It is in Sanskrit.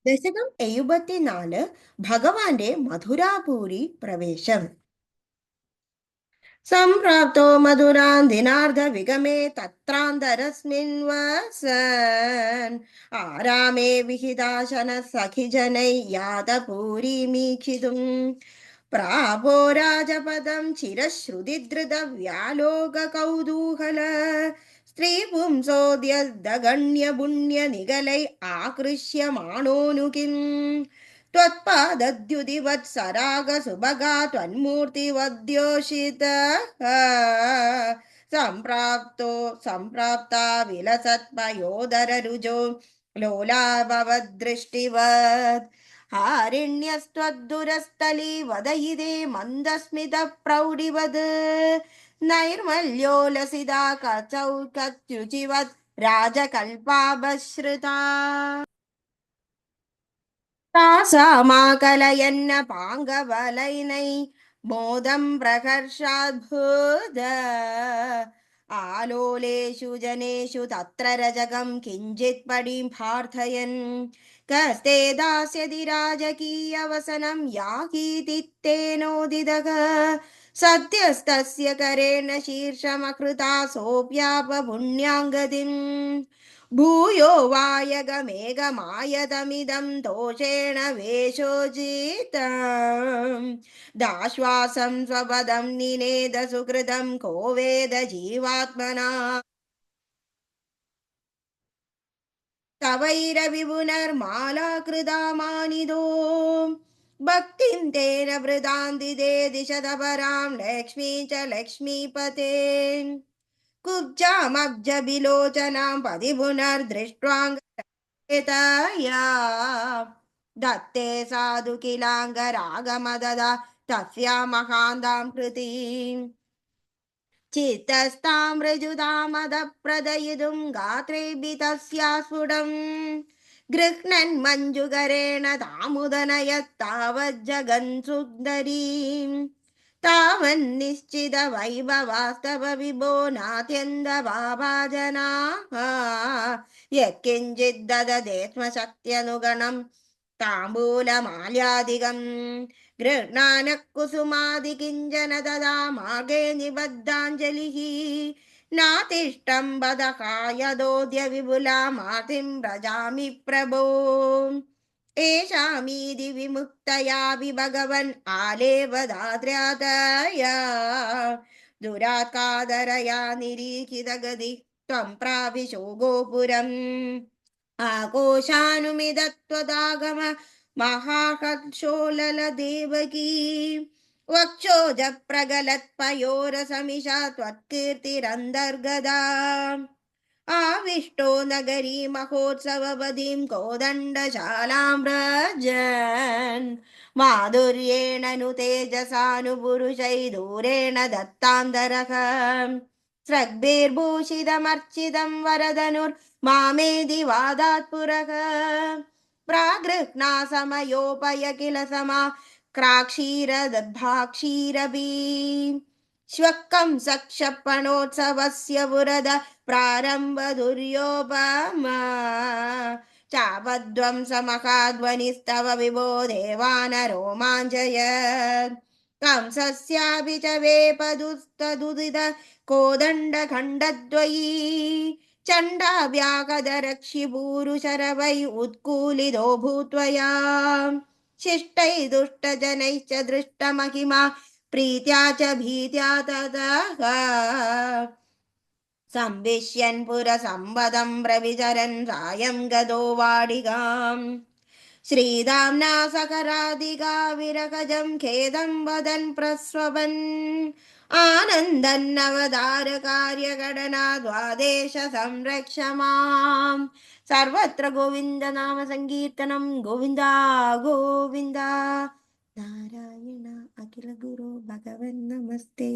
ദശകം 74 ഭഗവാന്റെ മധുരാപൂരി പ്രവേശം. സംപ്രാപ്തോ മധുരാൻ ദിനാർദ്ധ വിഗമേ തത്രാന്തരസ്മിൻ വസൻ ആരാമേ വിഹിതാശന സഖിജനൈ യാതപൂരീമീക്ഷിതും പ്രാപോ രാജപദം ചിരശ്രുതിധൃത വ്യാലോക കൗതൂഹല സ്ത്രീ പുംസോദ്യഗണ്യ പുണ്യ നിഗലൈ ആകൃഷ്യമാണോനു കിം त्वत्पादद्युतिवत्सरागसुभगा त्वन्मूर्तिवद्योषितः सम्प्राप्ता विलसत्पयोदररुजो लोलाभवदृष्टिवत् हारिण्यस्त्वद्दुरस्थली वदयिदे मन्दस्मितप्रौढिवद् नैर्मल्योलसिता कचौकत्युचिवत् राजकल्पाभश्रिता तासामाकलयन्न पाङ्गवलैनै मोदं प्रकर्षाद्भुत आलोलेषु जनेषु तत्र रजकं किञ्चित् पडिम्भार्थयन् कस्ते दास्यति राजकीयवसनं याकीति तेनोदितः सद्यस्तस्य करेण शीर्षमकृता सोऽप्यापपुण्याङ्गतिम् भूयो वायगमेघमायतमिदं दोषेण वेषोचितम् दाश्वासं स्वपदं निनेद सुकृतं को वेद जीवात्मना तवैरविपुनर्माला मानिदो भक्तिं तेन वृदान्ति दे दिशतपरां लक्ष्मी च लक्ष्मीपते कुब्जामब्जबिलोचनां पदि पुनर्दृष्ट्वाङ्गतया दत्ते साधु किलाङ्गरागमददा तस्या महान्तां कृतिम् चित्तस्तां मृजुदामदप्रदयितुं गात्रेऽपि तस्या स्फुटम् गृह्णन् मञ्जुकरेण तामुदनयत्तावज्जगन् सुन्दरीम् तावन्निश्चितवैभवास्तव विभो नात्यन्तभाभाजनाः यत्किञ्चित् ददते स्मशक्त्यनुगणं ताम्बूलमाल्यादिकम् गृह्णानः कुसुमादिकिञ्चन तदा मार्गे निबद्धाञ्जलिः नातिष्ठं बदकायदोद्य विपुलामार्तिं व्रजामि प्रभो एषामीति विमुक्तयापि भगवन् आलेवदाद्र्यातया दुरात्कादरया निरीक्षितगति त्वं प्राविशो गोपुरम् आकोशानुमिदत्वदागम महाकर्षोलदेवकी वक्षोज प्रगलत्पयोरसमिषा त्वत्कीर्तिरन्तर्गदा आविष्टो नगरी महोत्सववधीं कोदण्डशालां व्रजन् माधुर्येण नु तेजसानुपुरुषै दूरेण दत्तान्तरः स्रग्भिर्भूषितमर्चितं वरदनुर्मामेदि वादात् पुरः प्रागृह्णा समयोपय किल समा क्राक्षीरदद्भाक्षीरपि श्वक्कं सक्षपणोत्सवस्य पुरद प्रारम्भ दुर्योपमा चापध्वंसमहाध्वनिस्तव विभो देवानरोमाञ्चयत् कंसस्यापि च वेपदुस्तदुदित कोदण्डखण्डद्वयी चण्डाव्याकदरक्षिपूरुशरवै उत्कूलितो भूत्वया शिष्टै दुष्टजनैश्च दृष्टमहिमा प्रीत्या च भीत्या ततः संविश्यन् पुरसम्पदं प्रविचरन् सायं गतो वाडिगाम् श्रीदाम्ना सकरादिगा विरकजं खेदं वदन् प्रस्वपन् आनन्दन्नवतारकार्यघटना द्वादेश संरक्ष माम् सर्वत्र गोविन्द नाम संकीर्तनं गोविन्दा गोविन्दा नारायण अखिल गुरु भगवन् नमस्ते।